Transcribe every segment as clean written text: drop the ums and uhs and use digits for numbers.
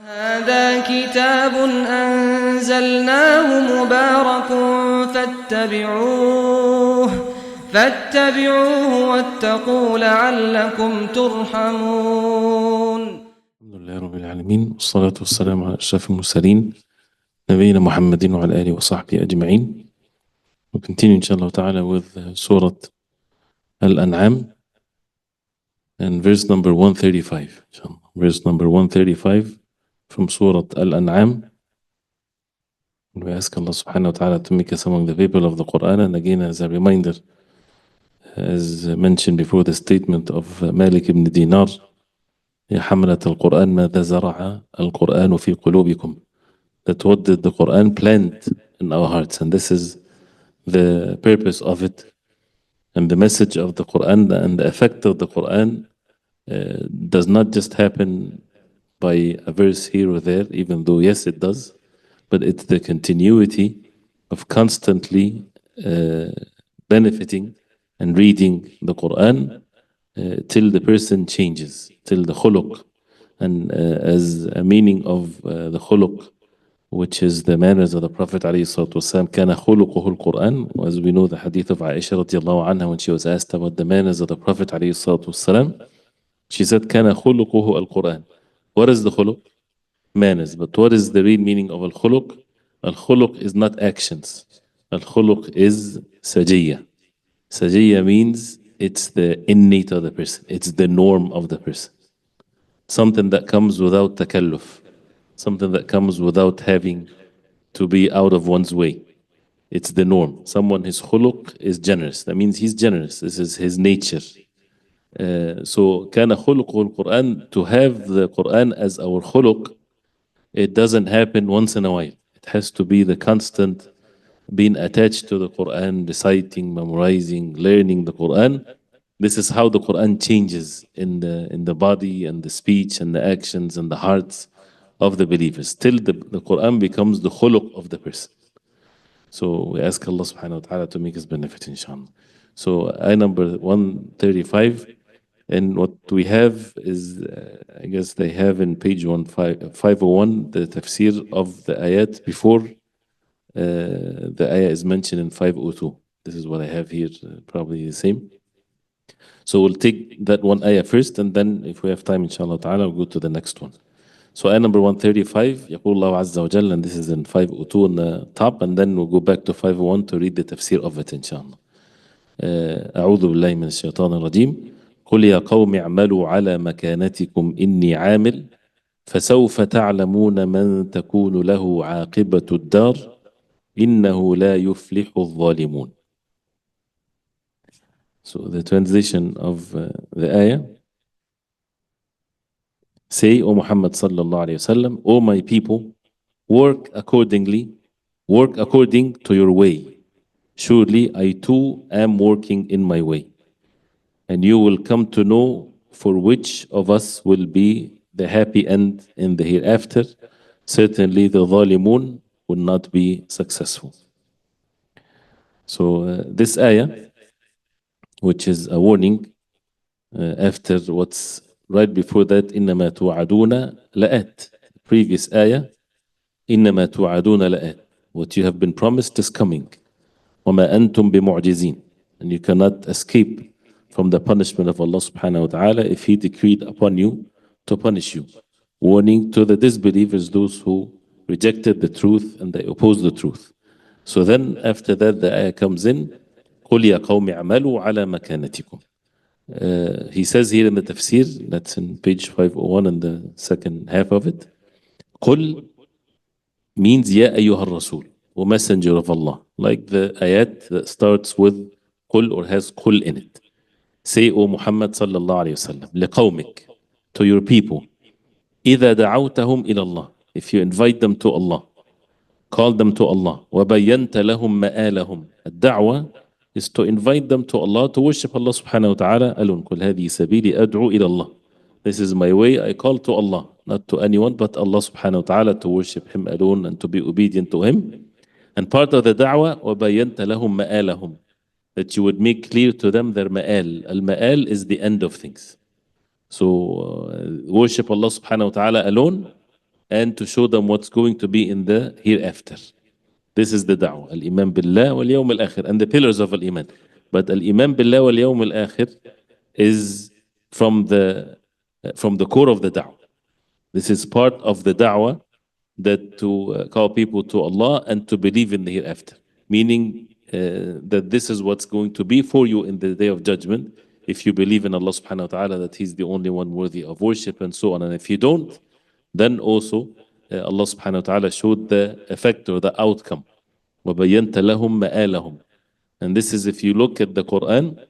هذا كتاب أنزلناه مبارك فاتبعوه واتقوا لعلكم ترحمون. الحمد لله رب العالمين والصلاة والسلام على أشرف المرسلين نبينا محمد وعلى آله وصحبه أجمعين. We'll continue inshallah ta'ala with Surah Al-An'am and verse number 135. Verse number 135 from Surah Al-An'am. We ask Allah subhanahu wa ta'ala to make us among the people of the Quran. And again, as a reminder, as mentioned before, the statement of Malik ibn Dinar, يا حملة القرآن ماذا زرع القرآن في قلوبكم, that what did the Quran plant in our hearts, and this is the purpose of it and the message of the Quran, and the effect of the Quran does not just happen by a verse here or there, even though yes it does, but it's the continuity of constantly benefiting and reading the Quran till the person changes, till the khuluq. And as a meaning of the khuluq, which is the manners of the Prophet ﷺ, كان خلقه القرآن. As we know the hadith of Aisha radiallahu anha, when she was asked about the manners of the Prophet ﷺ, she said كان خلقه القرآن. What is the khuluq? Manners. But what is the real meaning of al-khuluq? Al-khuluq is not actions. Al-khuluq is sajiyya. Sajiyya means it's the innate of the person. It's the norm of the person. Something that comes without takalluf. Something that comes without having to be out of one's way. It's the norm. Someone, his khuluq is generous. That means he's generous. This is his nature. So كان خلقه القرآن, to have the Quran as our khuluq, it doesn't happen once in a while. It has to be the constant being attached to the Quran, reciting, memorizing, learning the Quran. This is how the Quran changes in the body and the speech and the actions and the hearts of the believers, till the Quran becomes the khuluq of the person. So we ask Allah subhanahu wa ta'ala to make us benefit, inshallah. So ayah number 135, and what we have is, I guess they have in page 501 the tafsir of the ayat before the ayah is mentioned in 502. This is what I have here, probably the same. So we'll take that one ayah first, and then if we have time, inshallah ta'ala, we'll go to the next one. So ayah number 135, يقول الله عز وجل, and this is in 502 on the top, and then we'll go back to 501 to read the tafsir of it, inshallah. أعوذ بالله من الشيطان الرجيم. قل يا قوم اعملوا على مكانتكم إني عامل فسوف تعلمون من تكون له عاقبة الدار إنه لا يفلح الظالمون. So the translation of the ayah: Say, O Muhammad sallallahu alayhi wasallam, O my people, work according to your way. Surely I too am working in my way. And you will come to know for which of us will be the happy end in the hereafter. Certainly the zalimun will not be successful. So this ayah, which is a warning after what's right before that, إنما توعدون لآت. Previous ayah, إنما توعدون لآت. What you have been promised is coming. وما أنتم بمعجزين. And you cannot escape from the punishment of Allah subhanahu wa ta'ala if He decreed upon you to punish you. Warning to the disbelievers, those who rejected the truth and they opposed the truth. So then after that the ayah comes in, قُلْ يَا قَوْمِ اعْمَلُوا عَلَى مَكَانَتِكُمْ. He says here in the tafsir, that's in page 501 in the second half of it, قُل means يَا أَيُّهَا الرَّسُولُ, O messenger of Allah. Like the ayat that starts with قُل or has قُل in it. Say, O Muhammad sallallahu alayhi wa sallam, لِقَوْمِكَ, to your people, إِذَا دَعَوْتَهُمْ إِلَى اللَّهِ, if you invite them to Allah, call them to Allah, وَبَيَّنْتَ لَهُمْ مَآلَهُمْ. الدعوة is to invite them to Allah, to worship Allah subhanahu wa ta'ala alone. قُلْ هَذِي سَبِيلِي أَدْعُو إِلَى اللَّهِ. This is my way, I call to Allah, not to anyone but Allah subhanahu wa ta'ala, to worship Him alone and to be obedient to Him. And part of the da'wah, وَبَيَّنْتَ لَهُمْ مَآلَهُمْ, that you would make clear to them their ma'al. Al-ma'al is the end of things. So worship Allah subhanahu wa ta'ala alone, and to show them what's going to be in the hereafter. This is the da'wah. Al-Iman billah wal yawm al-akhir, and the pillars of Al-Iman. But Al-Iman billah wal yawm al-akhir is from the core of the da'wah. This is part of the da'wah, that to call people to Allah and to believe in the hereafter. Meaning that this is what's going to be for you in the day of judgment. If you believe in Allah subhanahu wa ta'ala, that He's the only one worthy of worship and so on. And if you don't, then also Allah subhanahu wa ta'ala showed the effect or the outcome. وَبَيَّنْتَ لَهُمْ مَآلَهُمْ. And this is, if you look at the Quran,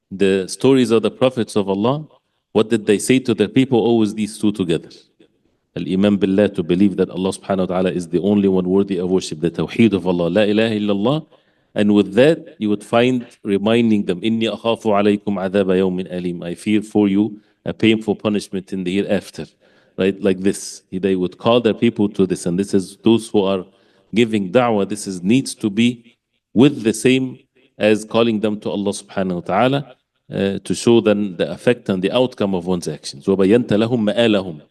the stories of the prophets of Allah, what did they say to their people? Always these two together. Al-Iman billah, to believe that Allah subhanahu wa ta'ala is the only one worthy of worship, the Tawheed of Allah, La ilaha illallah. And with that, you would find reminding them, Inni akhafu alaykum adhaba yawmin alim. I fear for you a painful punishment in the hereafter. Right? Like this. They would call their people to this. And this is those who are giving da'wah, this is needs to be with the same as calling them to Allah subhanahu wa ta'ala, to show them the effect and the outcome of one's actions. وَبَيَّنْتَ لَهُمْ مَآلَهُمْ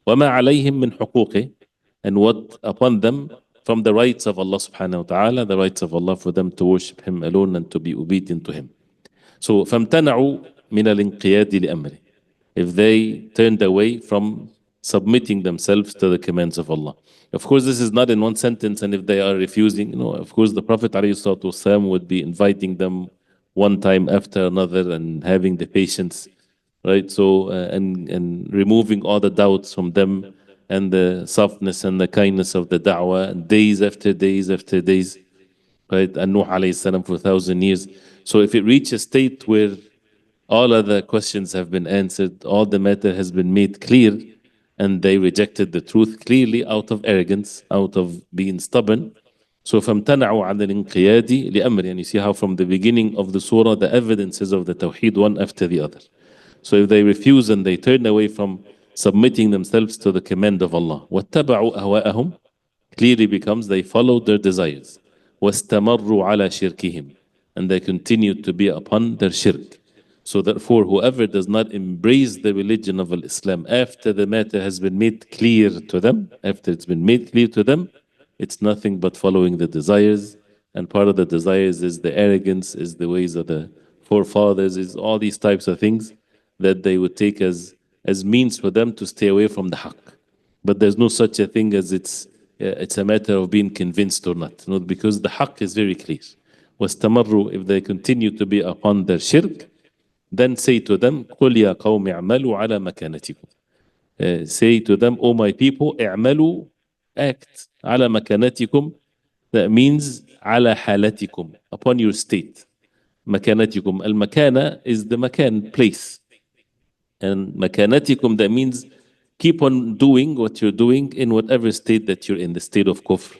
وَمَا عَلَيْهِمْ مِنْ حُقُوقِهِ. And what upon them from the rights of Allah subhanahu wa ta'ala, the rights of Allah for them to worship Him alone and to be obedient to Him. So فَامْتَنَعُوا مِنَ الْإِنْقِيَادِ لِأَمْرِهِ. If they turned away from submitting themselves to the commands of Allah. Of course, this is not in one sentence, and if they are refusing, of course, the Prophet ﷺ would be inviting them one time after another and having the patience, right? So, and removing all the doubts from them and the softness and the kindness of the da'wah, days after days after days, right? And Nuh alayhi salam for 1,000 years. So if it reaches a state where all other questions have been answered, all the matter has been made clear, and they rejected the truth clearly out of arrogance, out of being stubborn. So فَامْتَنَعُوا عَنِ الْإِنْقِيَادِ لِأَمْرِ. And you see how from the beginning of the surah, the evidences of the Tawheed, one after the other. So if they refuse and they turn away from submitting themselves to the command of Allah, وَاتَّبَعُوا أَهْوَاءَهُمْ, clearly becomes they followed their desires. وَاسْتَمَرُّوا عَلَى شِرْكِهِمْ, and they continued to be upon their shirk. So therefore, whoever does not embrace the religion of Islam after the matter has been made clear to them, after it's been made clear to them, it's nothing but following the desires. And part of the desires is the arrogance, is the ways of the forefathers, is all these types of things that they would take as means for them to stay away from the haqq. But there's no such a thing as it's a matter of being convinced or not. Because the haqq is very clear. وَاسْتَمَرُّوا, if they continue to be upon their shirk, then say to them, قُلْ يَا قَوْمِ اعْمَلُوا عَلَى مَكَانَتِكُمْ. Say to them, O my people, اعْمَلُوا, act, عَلى مَكَانَتِكُمْ. That means عَلى حَالَتِكُمْ, upon your state. مَكَانَتِكُمْ. Al-makana is the makan, place. And makanatikum, that means keep on doing what you're doing in whatever state that you're in, the state of kufr,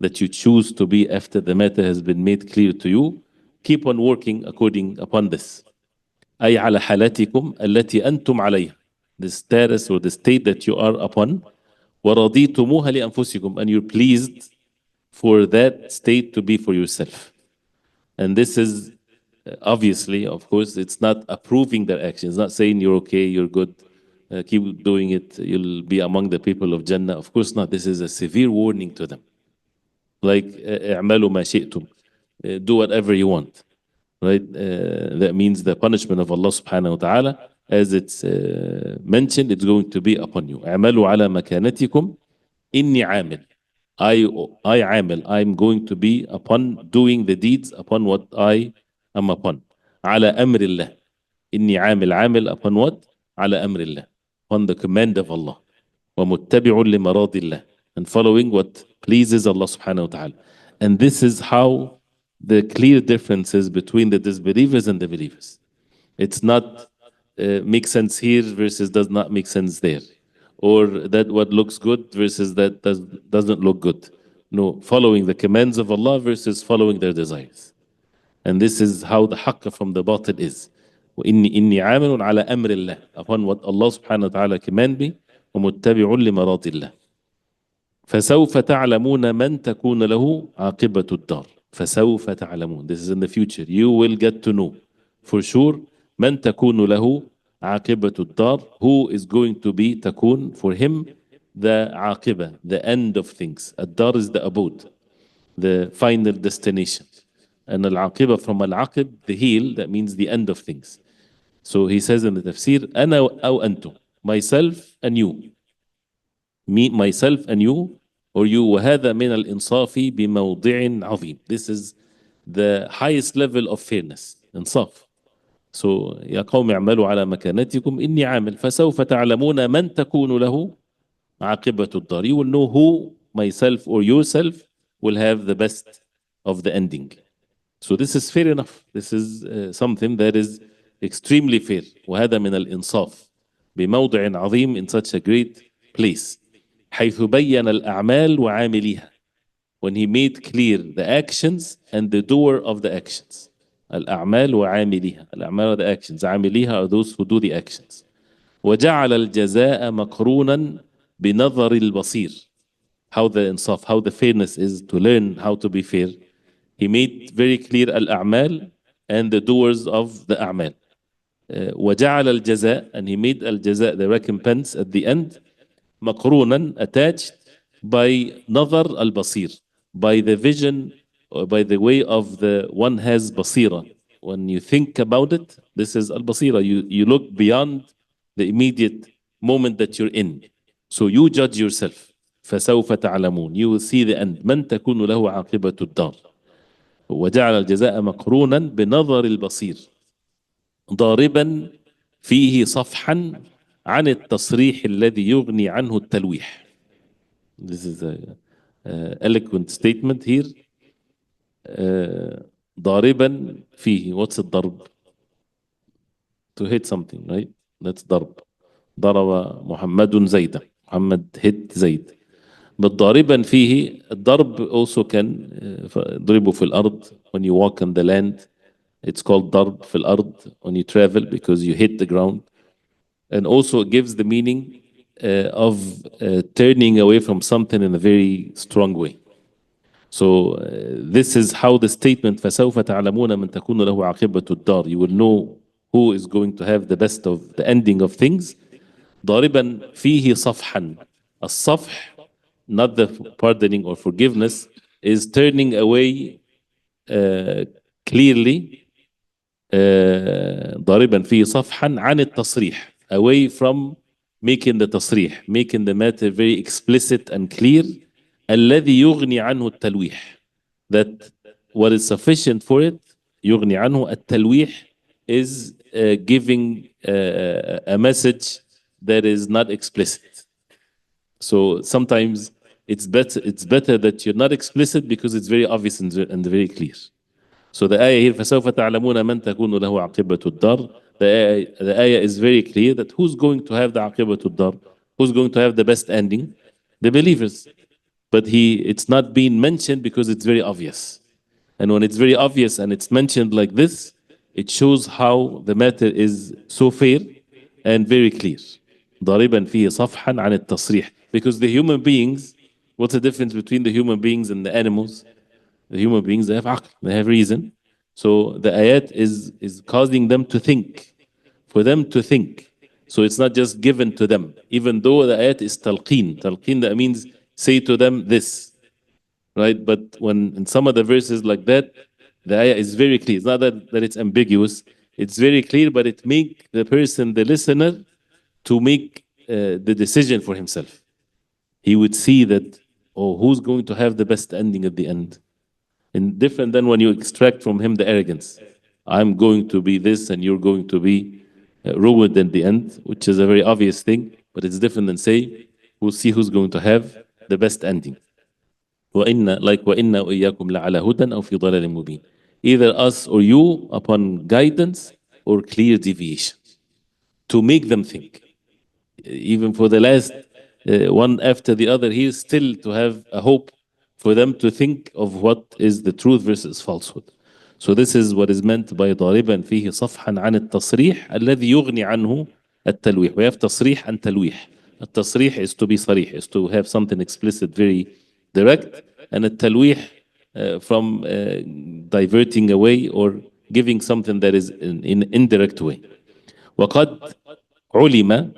that you choose to be after the matter has been made clear to you. Keep on working according upon this. أي على حالتكم التي أنتم عليها, the status or the state that you are upon. وَرَضِيتُمُوهَا لِأَنفُسِكُمْ, and you're pleased for that state to be for yourself. And this is obviously, of course, it's not approving their actions, it's not saying you're okay, you're good, keep doing it, you'll be among the people of Jannah. Of course not. This is a severe warning to them. Like, اعملوا ما شئتم, do whatever you want. Right? That means the punishment of Allah subhanahu wa ta'ala, as it's mentioned, it's going to be upon you. اعملوا على مكانتكم إني عامل. I عامل, I'm going to be upon doing the deeds upon what I am upon. على أمر الله. إني عامل, عامل upon what? على أمر الله, upon the command of Allah. ومتبع لمراضي الله, and following what pleases Allah subhanahu wa ta'ala. And this is how the clear differences between the disbelievers and the believers. It's not makes sense here versus does not make sense there, or that what looks good versus that doesn't look good. No, following the commands of Allah versus following their desires. And this is how the haqq from the batil is. إني عامل على أمر الله, upon what Allah subhanahu wa ta'ala command me. ومتبع لمراضي الله. فسوف تعلمون من تكون له عاقبة الدار. فسوف تعلمون. This is in the future. You will get to know for sure من تكون له عاقبة الدار, who is going to be تكون for him the عاقبة, the end of things. الدار is the abode, the final destination. And العاقبة from العقب, the heel, that means the end of things. So he says in the tafsir, أنا أو أنتم, myself and you, me, myself and you, or you, وهذا من الإنصاف بموضع عظيم. This is the highest level of fairness, إنصاف. So يا قوم اعملوا على مكانتكم إني عامل فسوف تعلمون من تكون له عاقبة الدار. You will know who, myself or yourself, will have the best of the ending. So this is fair enough. This is something that is extremely fair. وهذا من الإنصاف بموضع عظيم, in such a great place. حيث بين الأعمال وعامليها, when he made clear the actions and the doer of the actions. الأعمال وعامليها. الأعمال are the actions. عامليها are those who do the actions. وجعل الجزاء مقرونا بنظر البصير. How the insaf, how the fairness is, to learn how to be fair. He made very clear الأعمال and the doers of the أعمال. وجعل الجزاء, and he made الجزاء, the recompense at the end, مقرونا, attached by نظر البصير, by the vision, or by the way of the one has basira. When you think about it, this is al-basira. You look beyond the immediate moment that you're in. So you judge yourself. فسوف تعلمون. You will see the end. من تكون له عاقبة الدار. وجعل الجزاء مقرونا بنظر البصير ضاربا فيه صفحا عن التصريح الذي يغني عنه التلويح. This is a eloquent statement here. ضاربا فيه. What's الضرب? To hit something, right? That's ضرب. ضرب محمد زيدا. محمد hit زيد. But ضاربا فيه, الضرب also can ضربه في الأرض. When you walk on the land, it's called ضرب في الأرض. When you travel, because you hit the ground. And also it gives the meaning of turning away from something in a very strong way. So this is how the statement فسوف تعلمون من تكون له عاقبة الدار. You will know who is going to have the best of the ending of things. ضاربا فيه صفحا. الصفح, not the pardoning or forgiveness, is turning away clearly. ضاربا فيه صفحا عن التصريح, away from making the تصريح, making the matter very explicit and clear. الذي يغني عنه التلويح, that what is sufficient for it, يغني عنه التلويح, is giving a message that is not explicit. So sometimes it's better that you're not explicit because it's very obvious and very clear. So the ayah here, فسوف تعلمون من تكون له عاقبة الدار. The ayah is very clear that who's going to have the عاقبة الدار, who's going to have the best ending? The believers. But it's not being mentioned because it's very obvious. And when it's very obvious and it's mentioned like this, it shows how the matter is so fair and very clear. ضاربا فيه صفحا عن التصريح. Because the human beings, what's the difference between the human beings and the animals? The human beings, they have عقل, they have reason. So the ayat is causing them to think, for them to think. So it's not just given to them. Even though the ayat is talqeen. Talqeen, that means say to them this, right? But when in some of the verses like that, the ayah is very clear. It's not that it's ambiguous. It's very clear, but it make the person, the listener, to make the decision for himself. He would see that, oh, who's going to have the best ending at the end? And different than when you extract from him the arrogance. I'm going to be this and you're going to be ruined in the end, which is a very obvious thing, but it's different than say, we'll see who's going to have the best ending. وَإِنَّا وَإِيَّاكُمْ لَعَلَى هُدًى أَوْ فِي ضَلَالٍ مُبِينٍ. Either us or you upon guidance or clear deviation. To make them think. Even for the last one after the other, he is still to have a hope for them to think of what is the truth versus falsehood. So this is what is meant by ضاربا فيه صفحا عن التصريح الذي يغني عنه التلويح. We have تصريح and تلويح. التصريح is to be صريح, is to have something explicit, very direct, and التلويح from diverting away or giving something that is in indirect way. وقد علم,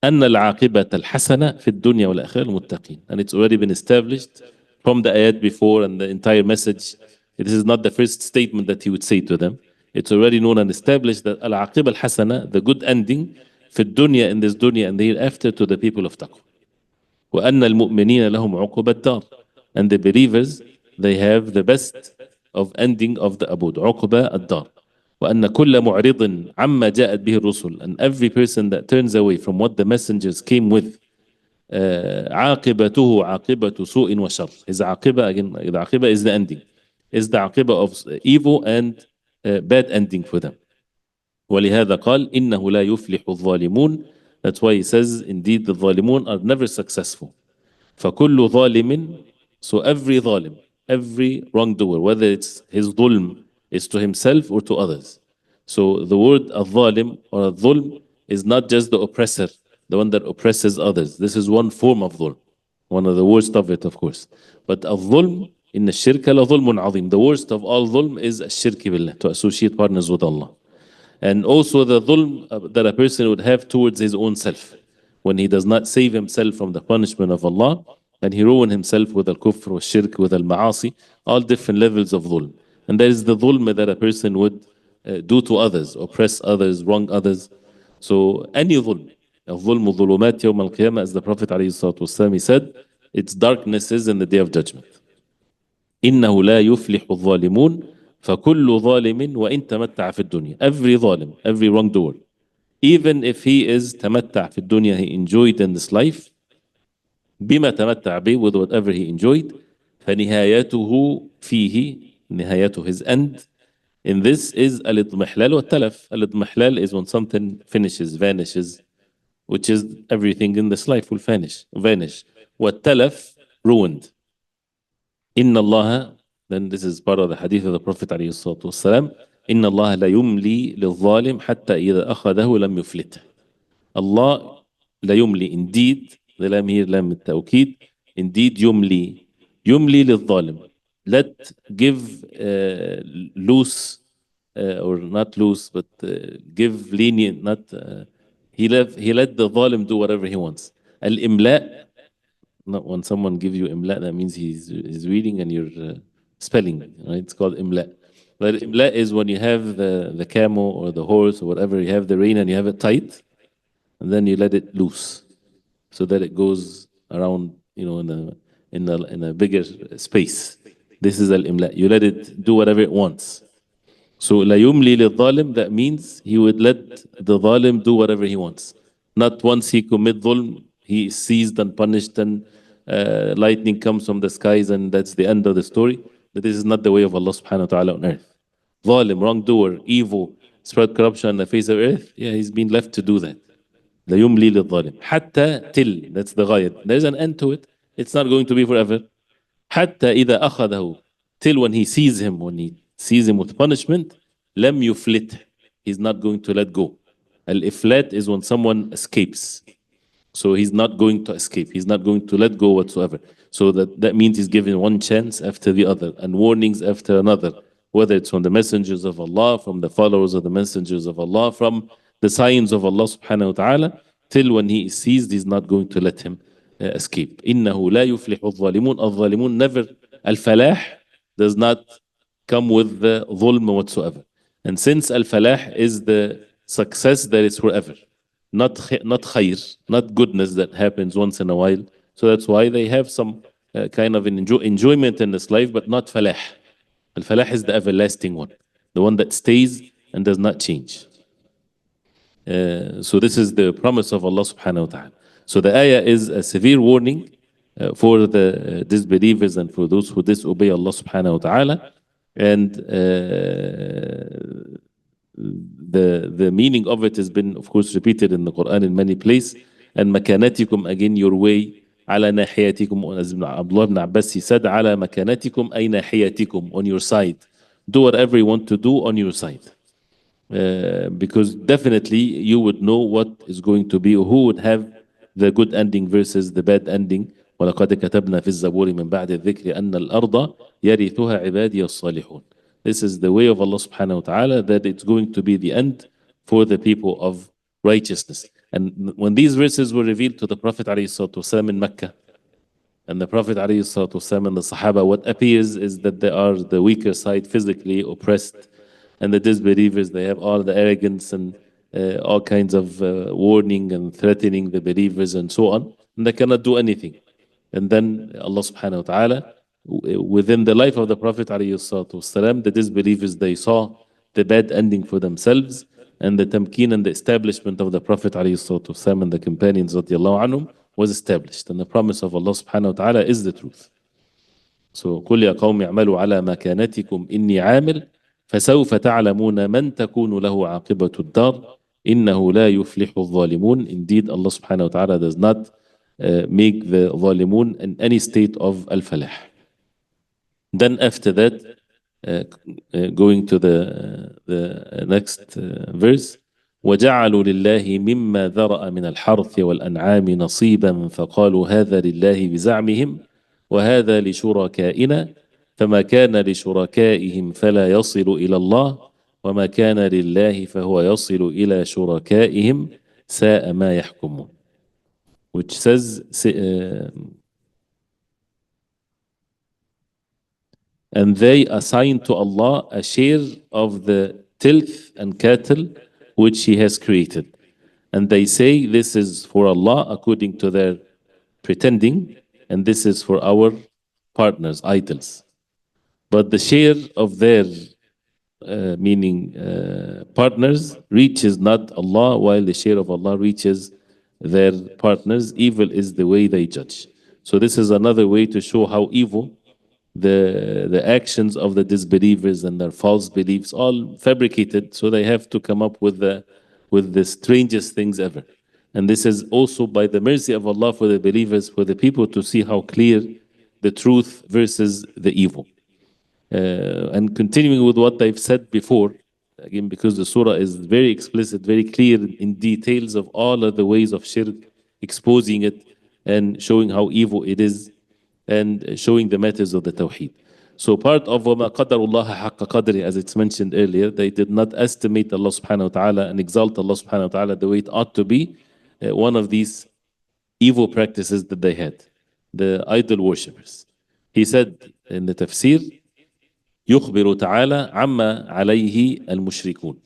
أن العاقبة الحسنة في الدنيا والآخرة للمتقين. And it's already been established from the ayat before and the entire message. This is not the first statement that he would say to them. It's already known and established that العاقبة الحسنة, the good ending في الدنيا, in this dunya and the hereafter, to the people of taqwa. وأن المؤمنين لهم عقبى الدار. And the believers, they have the best of ending of the abode. عقبى الدار. وأن كل معرض عما جاءت به الرسل, and every person that turns away from what the messengers came with, عاقبته عاقبة سوء وشر. His عاقبة, again, the عاقبة is the ending, is the عاقبة of evil and bad ending for them. ولهذا قال إنه لا يفلح الظالمون. That's why he says, indeed the ظالمون are never successful. فكل ظالم, so every ظالم, every wrongdoer, whether it's his ظلم is to himself or to others. So the word الظالم or الظلم is not just the oppressor, the one that oppresses others. This is one form of ظلم, one of the worst of it, of course. But الظلم, إن الشرك لظلم عظيم. The worst of all ظلم is الشرك بالله, to associate partners with Allah. And also the dhulm that a person would have towards his own self, when he does not save himself from the punishment of Allah, and he ruin himself with al-kufr, with shirk, with al-ma'asi, all different levels of dhulm. And there is the dhulm that a person would do to others, oppress others, wrong others. So any dhulm, الظلم ظلمات يوم القيامة, as the Prophet ﷺ, he said, it's darknesses in the day of judgment. إنه لا يفلح الظالمون فكل ظالم وإن تمتع في الدنيا. Every ظالم, every wrongdoer, even if he is تمتع في الدنيا, he enjoyed in this life, بما تمتع به, with whatever he enjoyed, فنهايته فيه, نهايته, his end in this is الاضمحلال والتلف. الاضمحلال is when something finishes, vanishes, which is everything in this life will vanish. والتلف, ruined. إن الله, then this is part of the hadith of the Prophet عليه الصلاة والسلام, إن الله لا يملي للظالم حتى إذا أخذه لم يفلته. Allah لا يملي, indeed, the lam here lam التوكيد, indeed يملي, يملي للظالم, let give loose, or not loose, but give lenient, not he let the ظالم do whatever he wants. الإملاء, not when someone gives you imla, that means he's reading and you're spelling, right? It's called imla. But imla is when you have the camel or the horse or whatever, you have the rein and you have it tight, and then you let it loose, so that it goes around, in a bigger space. This is al imla. You let it do whatever it wants. So la yumli lil-zalim, that means he would let the zalim do whatever he wants. Not once he commit zulm, he is seized and punished and lightning comes from the skies and that's the end of the story. But this is not the way of Allah subhanahu wa ta'ala on earth. Zalim, wrongdoer, evil, spread corruption on the face of earth, yeah, he's been left to do that. La yumli lil-zalim. Hatta, till, that's the ghayat. There's an end to it. It's not going to be forever. Hatta إذا أخذه, till when he sees him, when he sees him with punishment, لم يفلت, he's not going to let go. Al-iflat is when someone escapes. So he's not going to escape. He's not going to let go whatsoever. So that means he's given one chance after the other and warnings after another, whether it's from the messengers of Allah, from the followers of the messengers of Allah, from the signs of Allah subhanahu wa ta'ala, till when he is seized, he's not going to let him escape. إنه لا يفلح الظالمون. الظالمون, never, al-falah does not come with the dhulm whatsoever. And since al-falah is the success that is forever, not khair, not goodness that happens once in a while. So that's why they have some kind of an enjoyment in this life, but not falah. Al-falah is the everlasting one, the one that stays and does not change. So this is the promise of Allah subhanahu wa ta'ala. So the ayah is a severe warning for the disbelievers and for those who disobey Allah subhanahu wa ta'ala. And the meaning of it has been, of course, repeated in the Quran in many places. And makanatikum, again, your way, ala nahiyatikum, as Abdullah ibn Abbas, he said, ala makanatikum ay nahiyatikum, on your side. Do whatever you want to do on your side. Because definitely you would know what is going to be, who would have the good ending versus the bad ending. وَلَقَدْ كَتَبْنَا فِي الزَّبُورِ مِنْ بَعْدِ الذِّكْرِ أَنَّ الْأَرْضَ يَرِثُهَا عِبَادِيَ الصَّالِحُونَ. This is the way of Allah subhanahu wa ta'ala, that it's going to be the end for the people of righteousness. And when these verses were revealed to the Prophet ﷺ in Mecca, and the Prophet ﷺ and the Sahaba, what appears is that they are the weaker side, physically oppressed, and the disbelievers, they have all the arrogance and all kinds of warning and threatening the believers and so on, and they cannot do anything. And then Allah subhanahu wa ta'ala, within the life of the Prophet ﷺ, the disbelievers, they saw the bad ending for themselves, and the tamkeen and the establishment of the Prophet ﷺ and the companions radiallahu anhum was established. And the promise of Allah subhanahu wa ta'ala is the truth. So قل يا قوم اعملوا على مكانتكم إني عامل فسوف تعلمون من تكون له عاقبة الدار إنه لا يفلح الظالمون. Indeed, Allah subhanahu wa ta'ala does not make the ظالمون in any state of al-falah. Then after that, going to the next verse, وجعلوا لله مما ذرأ من الحرث والأنعام نصيبا فقالوا هذا لله بزعمهم وهذا لشركائنا فما كان لشركائهم فلا يصل إلى الله وما كان لله فهو يصل إلى شركائهم ساء ما يحكمون. Which says and they assign to Allah a share of the tilth and cattle which He has created. And they say this is for Allah according to their pretending, and this is for our partners, idols. But the share of their partners reaches not Allah, while the share of Allah reaches their partners. Evil is the way they judge. So this is another way to show how evil the actions of the disbelievers and their false beliefs, all fabricated, so they have to come up with the strangest things ever. And this is also by the mercy of Allah for the believers, for the people to see how clear the truth versus the evil. And continuing with what they've said before, again, because the surah is very explicit, very clear in details of all of the ways of shirk, exposing it and showing how evil it is, and showing the matters of the Tawheed. So part of وَمَا قَدَرُ اللَّهَ حَقَّ قَدْرِ, as it's mentioned earlier, they did not estimate Allah subhanahu wa ta'ala and exalt Allah subhanahu wa ta'ala the way it ought to be. One of these evil practices that they had, the idol worshippers. He said in the Tafseer, يخبر تعالى عما عليه المشركون.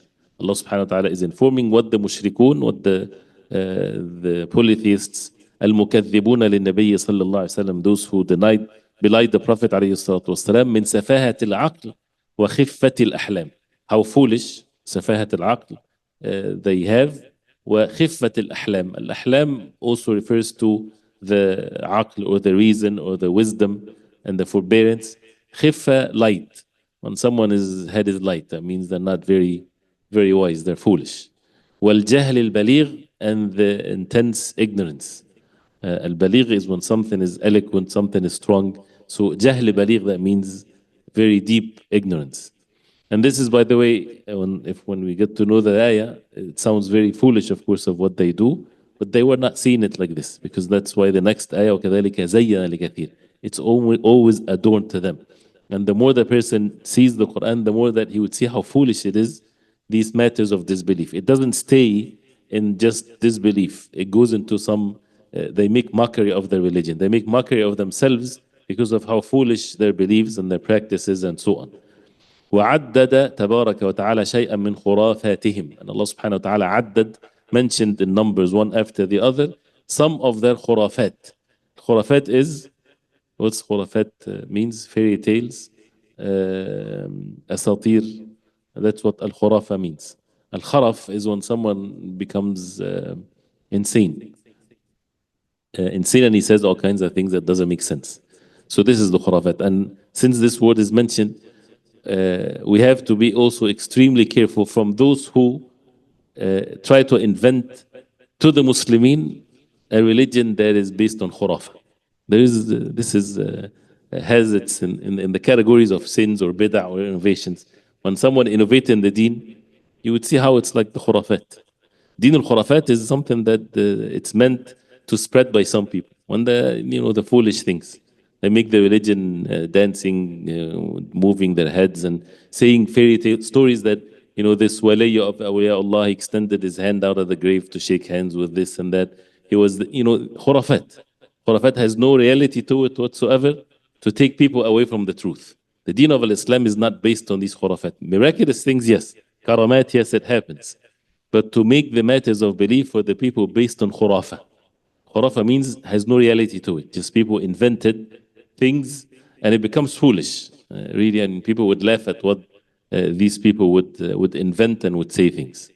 Allah subhanahu wa ta'ala is informing what the mushrikun, what the polytheists, المكذبون للنبي صلى الله عليه وسلم, those who belied the Prophet عليه الصلاة والسلام, من سفاهة العقل وخفة الأحلام. How foolish, سفاهة العقل they have, وخفة الأحلام. الأحلام also refers to the عقل or the reason or the wisdom and the forbearance. خفة, light. When someone's head is light, that means they're not very, very wise, they're foolish. والجهل البليغ, and the intense ignorance. Al-baligh is when something is eloquent, something is strong. So jahl baligh, that means very deep ignorance. And this is, by the way, when we get to know the ayah, it sounds very foolish, of course, of what they do, but they were not seeing it like this, because that's why the next ayah, وَكَذَلِكَ زَيَّنَ لِكَثِيرٍ, it's always adorned to them. And the more the person sees the Quran, the more that he would see how foolish it is, these matters of disbelief. It doesn't stay in just disbelief. It goes into some, they make mockery of their religion. They make mockery of themselves because of how foolish their beliefs and their practices and so on. وعدد تبارك وتعالى شيئا من خرافاتهم. And Allah subhanahu wa ta'ala عدد, mentioned in numbers one after the other, some of their khurafat. Khurafat is, what's khurafat means? Fairy tales, asatir. That's what al-khurafa means. Al-kharaf is when someone becomes insane. Insane, and he says all kinds of things that doesn't make sense. So this is the khurafat. And since this word is mentioned, we have to be also extremely careful from those who try to invent to the Muslimin a religion that is based on khurafa. This has its in the categories of sins or bid'ah or innovations. When someone innovates in the deen, you would see how it's like the khurafat. Deen al-khurafat is something that it's meant to spread by some people. When the foolish things, they make the religion dancing, moving their heads and saying fairy tale stories that this wali of awliyaullah, he extended his hand out of the grave to shake hands with this and that. He was, khurafat. Khurafat has no reality to it whatsoever to take people away from the truth. The deen of Islam is not based on these khurafat. Miraculous things, yes. Karamat, yes, it happens. But to make the matters of belief for the people based on khurafa. Khurafa means has no reality to it. Just people invented things and it becomes foolish. Really, and people would laugh at what these people would invent and would say things.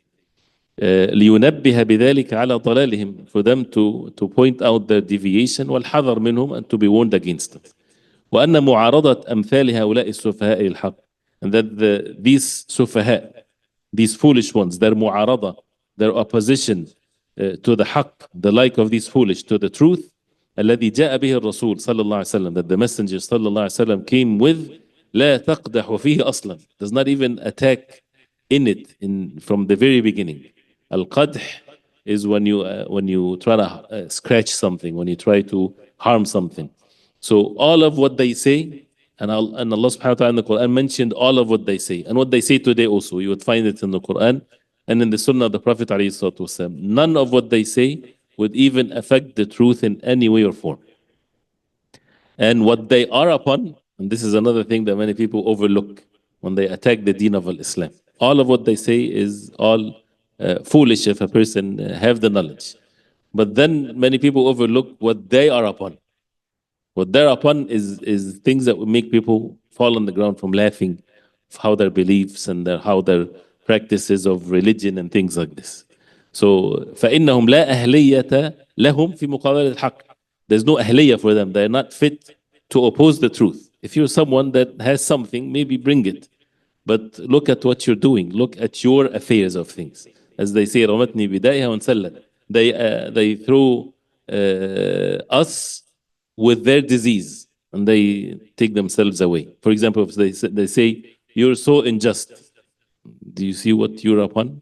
لينبه بذلك على ضلالهم, for them to point out their deviation والحذر منهم, and to be warned against it. وأن معارضة أمثال هؤلاء السفهاء للحق, and that these سفهاء, these foolish ones, their معارضة, their opposition to the حق, the like of these foolish to the truth, الذي جاء به الرسول صلى الله عليه وسلم, that the messenger صلى الله عليه وسلم came with, لا تقدح فيه أصلا, does not even attack in it from the very beginning. Al-qadh is when you try to scratch something, when you try to harm something. So all of what they say, and Allah subhanahu wa ta'ala in the Quran mentioned all of what they say, and what they say today also, you would find it in the Quran and in the Sunnah of the Prophet alayhi salatu wasalam. None of what they say would even affect the truth in any way or form. And what they are upon, and this is another thing that many people overlook when they attack the deen of Islam. All of what they say is all foolish if a person have the knowledge. But then many people overlook what they are upon. What they're upon is things that would make people fall on the ground from laughing of how their beliefs and how their practices of religion and things like this. So فإنهم لا أهلية لهم في مقابلة الحق. There's no أهلية for them. They're not fit to oppose the truth. If you're someone that has something, maybe bring it. But look at what you're doing. Look at your affairs of things. As they say, رمتني بدايها وانسلت. They throw us with their disease and they take themselves away. For example, if they say, you're so unjust. Do you see what you're upon?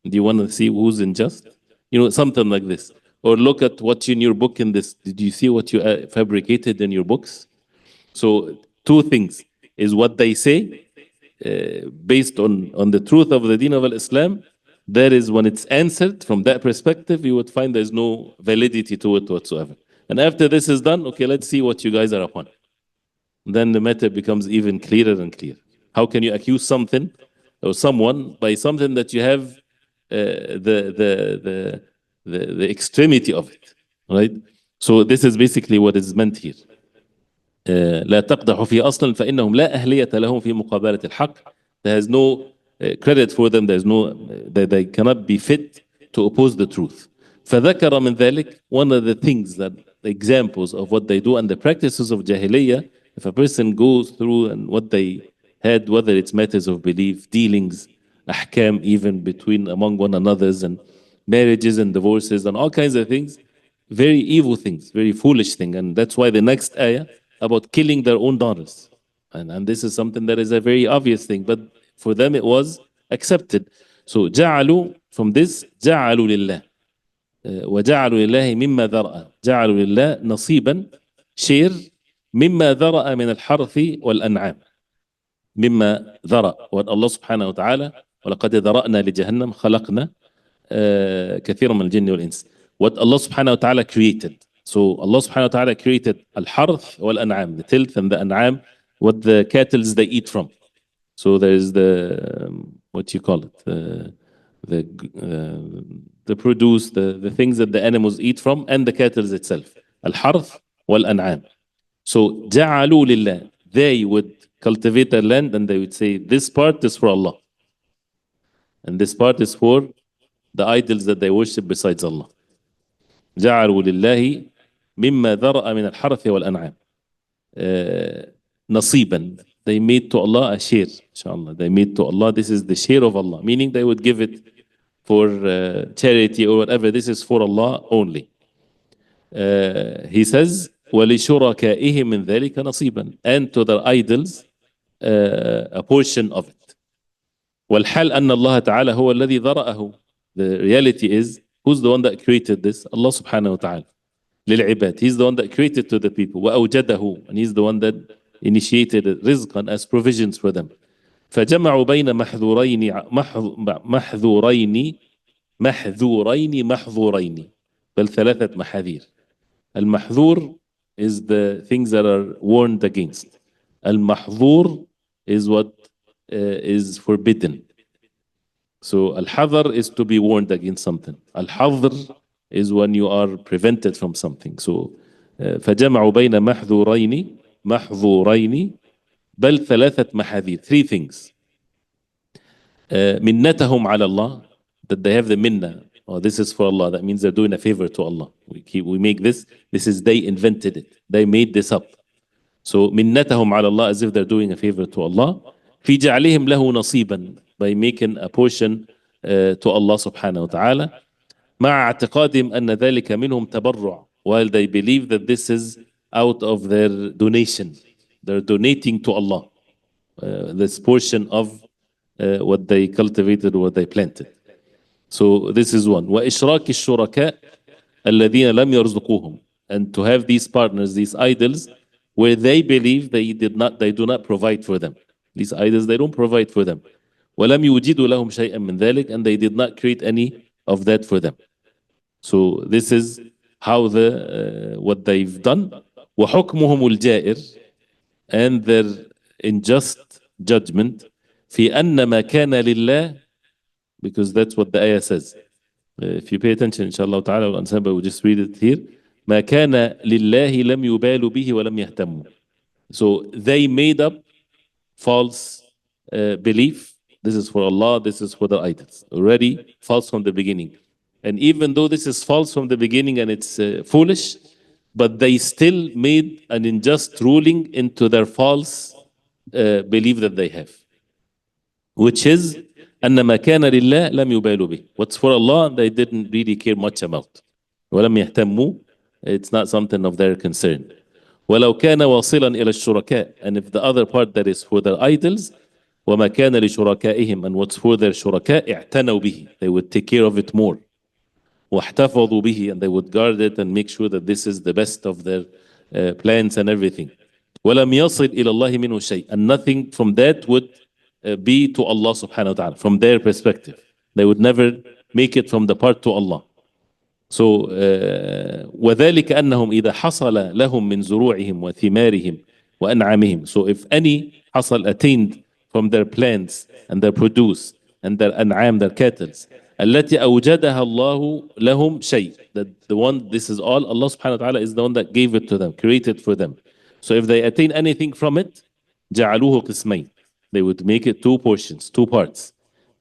Do you want to see who's unjust? Something like this. Or look at what's in your book in this. Did you see what you fabricated in your books? So two things is what they say based on the truth of the deen of Islam. That is when it's answered from that perspective, you would find there's no validity to it whatsoever. And after this is done, okay, let's see what you guys are upon. Then the matter becomes even clearer and clearer. How can you accuse something or someone by something that you have the extremity of it, right? So this is basically what is meant here. لا تقدح في أصل فإنهم لا أهلية لهم في مقابلة الحق. There is no credit for them. They cannot be fit to oppose the truth. فذكر من ذلك, one of the things that the examples of what they do and the practices of Jahiliyyah, if a person goes through and what they had, whether it's matters of belief, dealings, ahkam even among one another's, and marriages and divorces and all kinds of things, very evil things, very foolish thing. And that's why the next ayah about killing their own daughters. And this is something that is a very obvious thing, but for them it was accepted. So جعلوا, from this, جعلوا لله وجعلوا لله مما ذرأ, جعلوا لله نصيبا, share, مما ذرأ من الحرث والأنعام. مما ذرأ, what Allah subhanahu wa ta'ala, ولقد ذرأنا لجهنم خلقنا كثيرا من الجن والإنس. What Allah subhanahu wa ta'ala created. So Allah subhanahu wa ta'ala created al-harth wal-an'am, the tilth and the an'am, what the cattle they eat from. So there's the, what you call it, the produce, the things that the animals eat from, and the cattle itself. Al-harth wal-an'am. So جعلوا لله, they would cultivate their land and they would say, this part is for Allah. And this part is for the idols that they worship besides Allah. جعلوا لله مما ذرأ من الحرث والأنعام نصيبا. They made to Allah a share, inshallah. They made to Allah, this is the share of Allah, meaning they would give it for charity or whatever. This is for Allah only. He says, وَلِشُرَكَائِهِمْ مِنْ ذَلِكَ نَصِيبًا, and to their idols a portion of it. وَالْحَالْ أَنَّ اللَّهَ تَعَالَى هُوَ الَّذِي ذَرَأَهُ. The reality is, who's the one that created this? Allah subhanahu wa ta'ala. لِلْعِبَادِ. He's the one that created to the people. وَأَوْجَدَهُ. And he's the one that initiated rizqan as provisions for them. فجمعوا بين محظورين بل ثلاثة محاذير. المحذور is the things that are warned against. المحظور is what is forbidden. So al-hadr is to be warned against something. Al-hadr is when you are prevented from something. So فجمعوا بين محظورين بل ثلاثة محاذير. Three things. minnatahum ala Allah, that they have the minna. Oh, this is for Allah. That means they're doing a favor to Allah. We make this. This is they invented it. They made this up. So minnatahum ala Allah, as if they're doing a favor to Allah. في جعلهم له نصيبا, by making a portion to Allah subhanahu wa ta'ala. مع اعتقادهم أن ذلك منهم تبرع, while they believe that this is out of their donation. They're donating to Allah this portion of what they cultivated, what they planted. So this is one. وإشراك الشركاء الذين لم يرزقوهم, and to have these partners, these idols, where they believe they do not provide for them. These idols, they don't provide for them. ولم يوجدوا لهم شيئا من ذلك, and they did not create any of that for them. So this is how what they've done. وحكمهم الجائر, and their unjust judgment في أن ما كان لله, because that's what the ayah says. If you pay attention, inshallah ta'ala, we'll just read it here. ما كان لله لم يبالوا به ولم يهتموا. So they made up false belief. This is for Allah, this is for the idols. Already false from the beginning. And even though this is false from the beginning and it's foolish, but they still made an unjust ruling into their false belief that they have, which is أن ما كان لله لم يبالوا به. What's for Allah, they didn't really care much about. ولم يهتموا, it's not something of their concern. ولو كان واصلا إلى الشركاء, and if the other part that is for their idols, وما كان لشركائهم, and what's for their شركاء, اعتنوا به, they would take care of it more. واحتفظوا به, and they would guard it and make sure that this is the best of their plans and everything. ولم يصل إلى الله منه شيء, and nothing from that would be to Allah subhanahu wa ta'ala from their perspective. They would never make it from the part to Allah. So وذلك أنهم إذا حصل لهم من زروعهم وثمارهم وأنعامهم. So if any حصل attained from their plants and their produce and their أنعام, their cattle, التي أوجدها الله لهم شيء, that the one, this is all Allah subhanahu wa ta'ala is the one that gave it to them, created for them. So if they attain anything from it, جعلوه قسمين, they would make it two portions, two parts.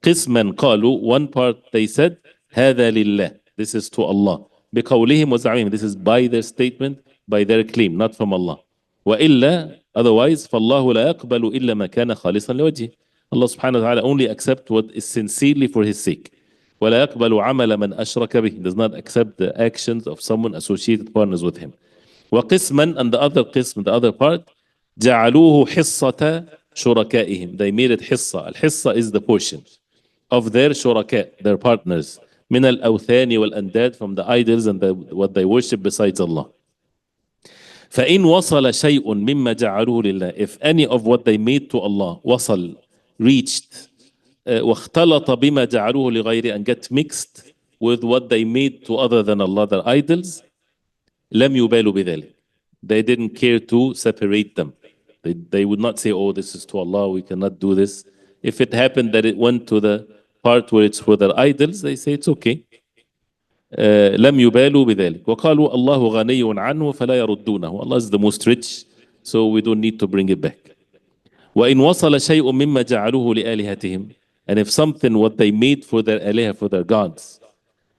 قسما قالوا, one part they said, هذا لله, this is to Allah. بقولهم وزعمهم, this is by their statement, by their claim, not from Allah. وإلا, otherwise, فالله لا يقبل إلا ما كان خالصا لوجهه. Allah subhanahu wa ta'ala only accept what is sincerely for his sake. ولا يقبل عمل من أشرك به, does not accept the actions of someone associated partners with him. وقسما, and the other قسم, the other part, جعلوه حصة شركائهم, they made it حصة. الحصة is the portion of their شركاء, their partners, من الأوثان والأنداد, from the idols and what they worship besides Allah. فإن وصل شيء مما جعلوه لله, if any of what they made to Allah وصل, reached, واختلط بما جعلوه لغيره, and get mixed with what they made to other than Allah, their idols, لم يبالوا بذلك, they didn't care to separate them. They would not say, oh, this is to Allah, we cannot do this. If it happened that it went to the part where it's for their idols, they say it's okay. لم يبالوا بذلك. وقالوا الله غني عنه فلا يردونه. Allah is the most rich, so we don't need to bring it back. وإن وصل شيء مما جعلوه لآلهتهم, and if something what they made for their aliha, for their gods,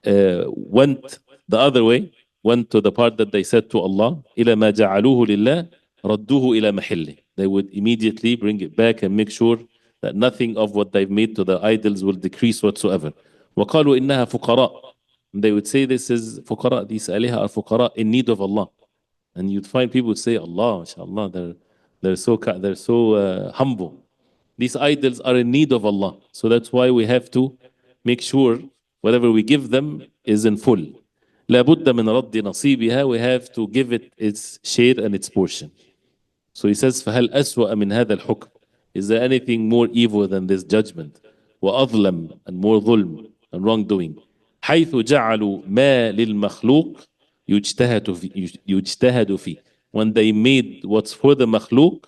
went the other way, went to the part that they said to Allah, إلى ما جعلوه لله ردوه إلى محله, they would immediately bring it back and make sure that nothing of what they've made to the idols will decrease whatsoever. وقالوا إنها فقراء, they would say this is فقراء, these aliha are فقراء, in need of Allah. And you'd find people would say, Allah, mashallah, they're so humble. These idols are in need of Allah. So that's why we have to make sure whatever we give them is in full. لابد من رد نصيبها, we have to give it its share and its portion. So he says, فهل أسوأ من هذا الحكم, Is there anything more evil than this judgment? وأظلم, and more ظلم and wrongdoing. حيث جعلوا ما للمخلوق يجتهد فيه. When they made what's for the مخلوق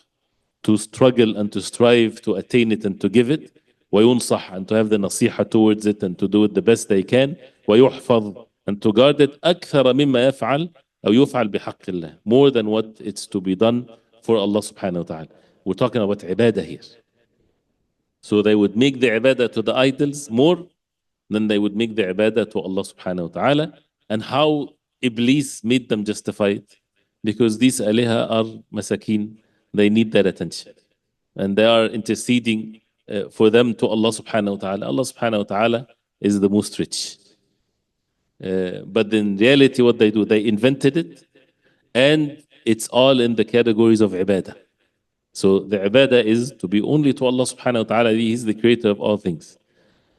to struggle and to strive to attain it and to give it, وينصح, and to have the نصيحة towards it and to do it the best they can, ويحفظ, and to guard it أكثر مما يفعل أو يفعل بحق الله, more than what it's to be done for Allah subhanahu wa ta'ala. We're talking about ibadah here. So they would make the ibadah to the idols more than they would make the ibadah to Allah subhanahu wa ta'ala. And how Iblis made them justify it? Because these aliha are masakin, they need their attention. And they are interceding for them to Allah subhanahu wa ta'ala. Allah subhanahu wa ta'ala is the most rich. But in reality, what they do, they invented it, and it's all in the categories of ibadah. So the ibadah is to be only to Allah subhanahu wa ta'ala. He is the creator of all things.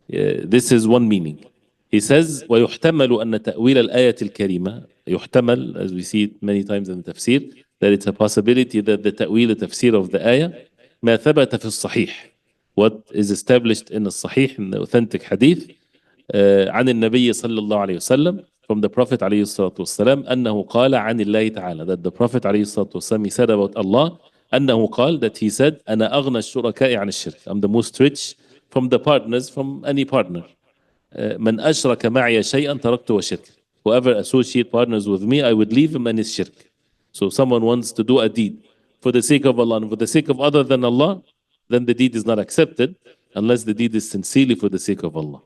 This is one meaning. He says, وَيُحْتَمَلُ أَنَّ تَأْوِيلَ الْآيَةِ الْكَرِيمَةِ يُحْتَمَل, as we see it many times in the tafsir, that it's a possibility that the ta'wil, the tafsir of the ayah, ما ثبت في الصحيح, what is established in the sahih, in the authentic hadith, عن النبي صلى الله عليه وسلم, from the Prophet عليه الصلاة والسلام, أنه قال عن الله تعالى, that the Prophet عليه الصلاة والسلام, he said about Allah, أنه قال, that he said, أنا أغنى الشركاء عن الشرك, I'm the most rich from the partners, from any partner. من أشرك معي شيئا تركته وشرك. Whoever associate partners with me, I would leave him and his shirk. So if someone wants to do a deed for the sake of Allah and for the sake of other than Allah, then the deed is not accepted unless the deed is sincerely for the sake of Allah.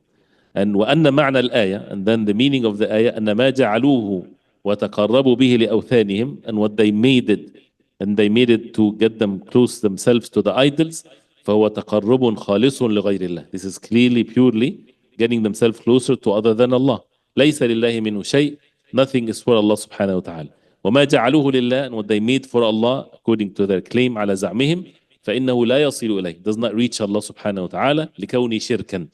And وأن معنى الآية, and then the meaning of the ayah, أن ما جعلوه وتقربوا به لأوثانهم, and what they made it, and they made it to get them close themselves to the idols, فهو تقرب خالص لغير الله. This is clearly, purely getting themselves closer to other than Allah. ليس لله منه شيء, nothing is for Allah subhanahu wa ta'ala. وما جعلوه لله, and what they made for Allah according to their claim على زعمهم, فإنه لا يصل إليه, does not reach Allah subhanahu wa ta'ala, لكونه شركا.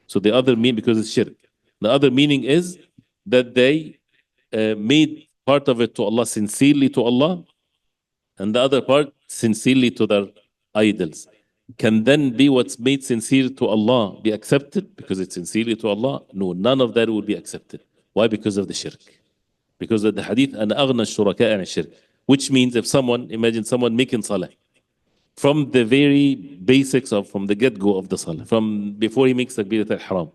So the other meaning, because it's shirk. The other meaning is that they made part of it to Allah, sincerely to Allah, and the other part sincerely to their idols. Can then be what's made sincere to Allah be accepted because it's sincerely to Allah? No, none of that will be accepted. Why? Because of the shirk. Because of the hadith, أنا أغنى الشركاء عن الشرك. Which means if someone, imagine someone making salah, from the very basics of, from the get-go of the salah, from before he makes takbirat al-haram,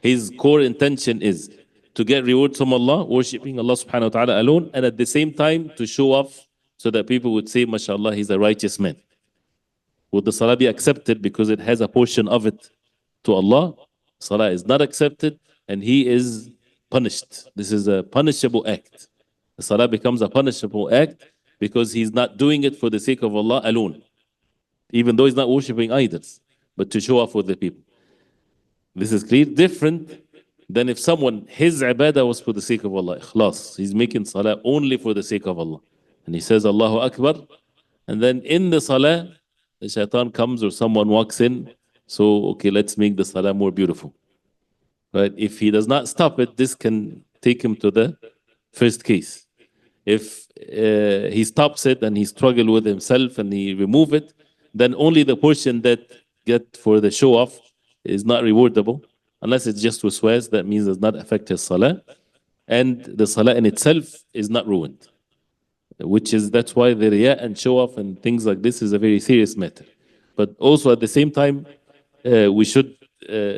his core intention is to get rewards from Allah, worshipping Allah subhanahu wa ta'ala alone, and at the same time to show off so that people would say, mashallah, he's a righteous man. Would the salah be accepted because it has a portion of it to Allah? Salah is not accepted and he is punished. This is a punishable act. The salah becomes a punishable act because he's not doing it for the sake of Allah alone, even though he's not worshipping idols, but to show off with the people. This is clear. Different than if someone, his ibadah was for the sake of Allah, ikhlas. He's making salah only for the sake of Allah. And he says, Allahu Akbar. And then in the salah, the shaitan comes or someone walks in. So, okay, let's make the salah more beautiful. But if he does not stop it, this can take him to the first case. If he stops it and he struggles with himself and he remove it, then only the portion that get for the show off is not rewardable. Unless it's just waswas, that means it does not affect his salah. And the salah in itself is not ruined. That's why the riyah and show off and things like this is a very serious matter. But also at the same time, we should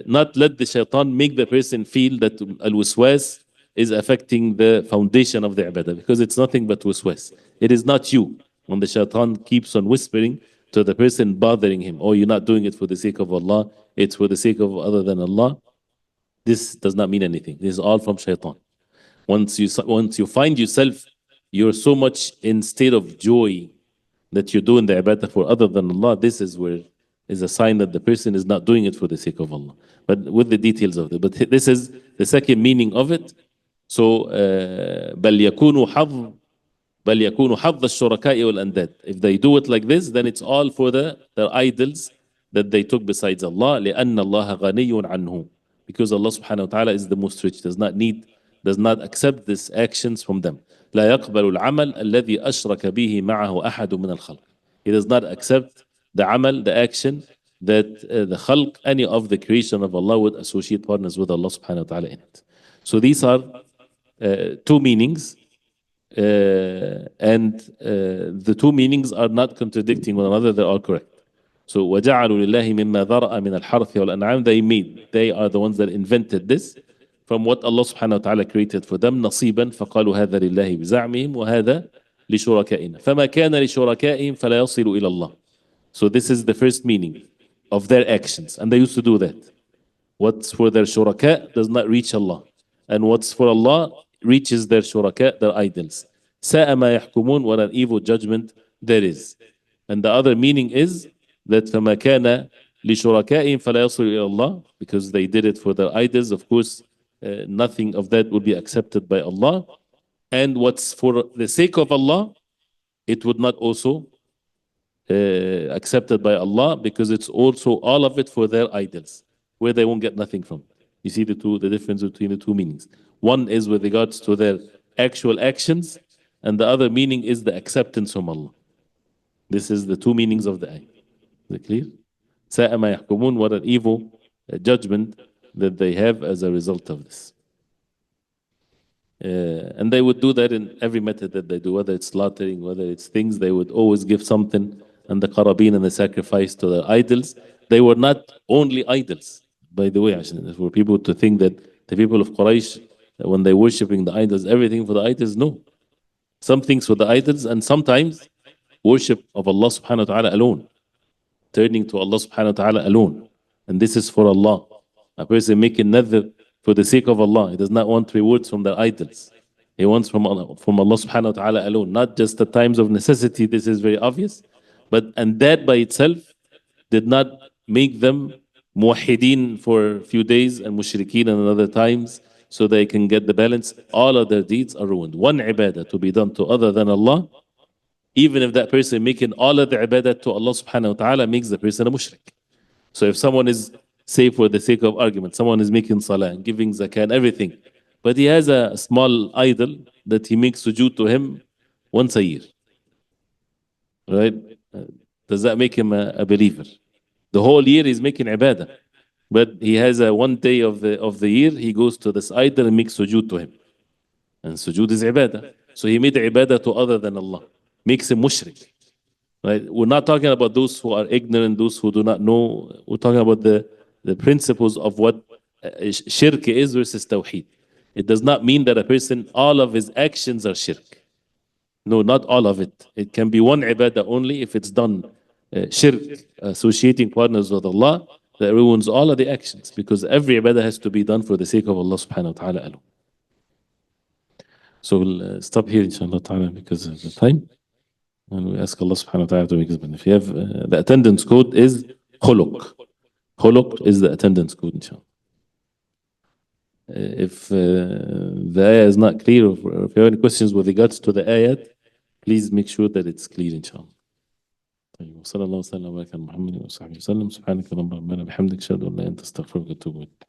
not let the shaitan make the person feel that al-waswas is affecting the foundation of the ibadah, because it's nothing but waswas. It is not you. When the shaitan keeps on whispering to the person bothering him, oh, you're not doing it for the sake of Allah, it's for the sake of other than Allah, this does not mean anything. This is all from shaitan. Once you find yourself, you're so much in state of joy that you're doing the ibadah for other than Allah, this is where is a sign that the person is not doing it for the sake of Allah. But with the details of it. But this is the second meaning of it. So, بل يكون حظ الشركاء والأنداد. If they do it like this, then it's all for their idols that they took besides Allah. لأن الله غني عنه. Because Allah subhanahu wa ta'ala is the most rich, does not accept these actions from them. لا يقبل العمل الذي أشرك به معه أحد من الخلق. He does not accept the amal, the action that the khalq, any of the creation of Allah would associate partners with Allah subhanahu wa ta'ala in it. So these are two meanings, and the two meanings are not contradicting one another, they are correct. So وَجَعَلُوا لِلَّهِ مِمَّا ذَرَأَ مِنَ الْحَرْثِ وَالْأَنْعَامِ, they are the ones that invented this from what Allah subhanahu wa ta'ala created for them, نصيبا فقالوا هذا لله بزعمهم وهذا لشركائنا فما كان لشركائهم فلا يصل إلى الله. So this is the first meaning of their actions, and they used to do that. What's for their shuraka does not reach Allah, and what's for Allah reaches their shuraka, their idols. سَاءَ مَا يَحْكُمُونَ, what an evil judgment there is. And the other meaning is that فَمَا كَانَ لِشُرَكَائِهِمْ فَلَا يَصِلُ إِلَى اللَّهِ, because they did it for their idols. Of course, nothing of that would be accepted by Allah. And what's for the sake of Allah, it would not also accepted by Allah, because it's also all of it for their idols, where they won't get nothing from. You see the difference between the two meanings. One is with regards to their actual actions, and the other meaning is the acceptance from Allah. This is the two meanings of the ayah. Is it clear? سَاءَ مَا يَحْكُمُونَ, what an evil judgment that they have as a result of this. And they would do that in every method that they do, whether it's slaughtering, whether it's things, they would always give something, and the qarabin and the sacrifice to their idols. They were not only idols, by the way, for people to think that the people of Quraysh, when they're worshipping the idols, everything for the idols, no. Some things for the idols, and sometimes worship of Allah subhanahu wa ta'ala alone, turning to Allah subhanahu wa ta'ala alone. And this is for Allah. A person making nadhr for the sake of Allah, he does not want rewards from their idols. He wants from Allah subhanahu wa ta'ala alone, not just at times of necessity. This is very obvious. And that by itself did not make them muwahideen for a few days and mushrikeen in other times, so they can get the balance. All of their deeds are ruined. One ibadah to be done to other than Allah, even if that person making all of the ibadah to Allah subhanahu wa ta'ala, makes the person a mushrik. So if someone is, say for the sake of argument, someone is making salah and giving zakah and everything, but he has a small idol that he makes sujood to him once a year, right? Does that make him a believer? The whole year he's making ibadah, but he has a one day of the year he goes to this idol and makes sujood to him, and sujood is ibadah. So he made ibadah to other than Allah, makes him mushrik. Right? We're not talking about those who are ignorant, those who do not know. We're talking about the principles of what shirk is versus tawheed. It does not mean that a person, all of his actions are shirk. No, not all of it. It can be one ibadah only if it's done shirk, associating partners with Allah, that ruins all of the actions, because every ibadah has to be done for the sake of Allah subhanahu wa ta'ala alone. So we'll stop here inshallah ta'ala because of the time. And we ask Allah subhanahu wa ta'ala to make us benefit. If you have the attendance code is khuluq. Khuluq is the attendance code, inshallah. If the ayah is not clear, or if you have any questions with regards to the ayat, please make sure that it's clear, inshallah. طيب وصلى الله وسلم وبارك على محمد وصحبه وسلم سبحانك اللهم ربنا بحمدك اشهد ان لا اله الا انت استغفرك واتوب اليك.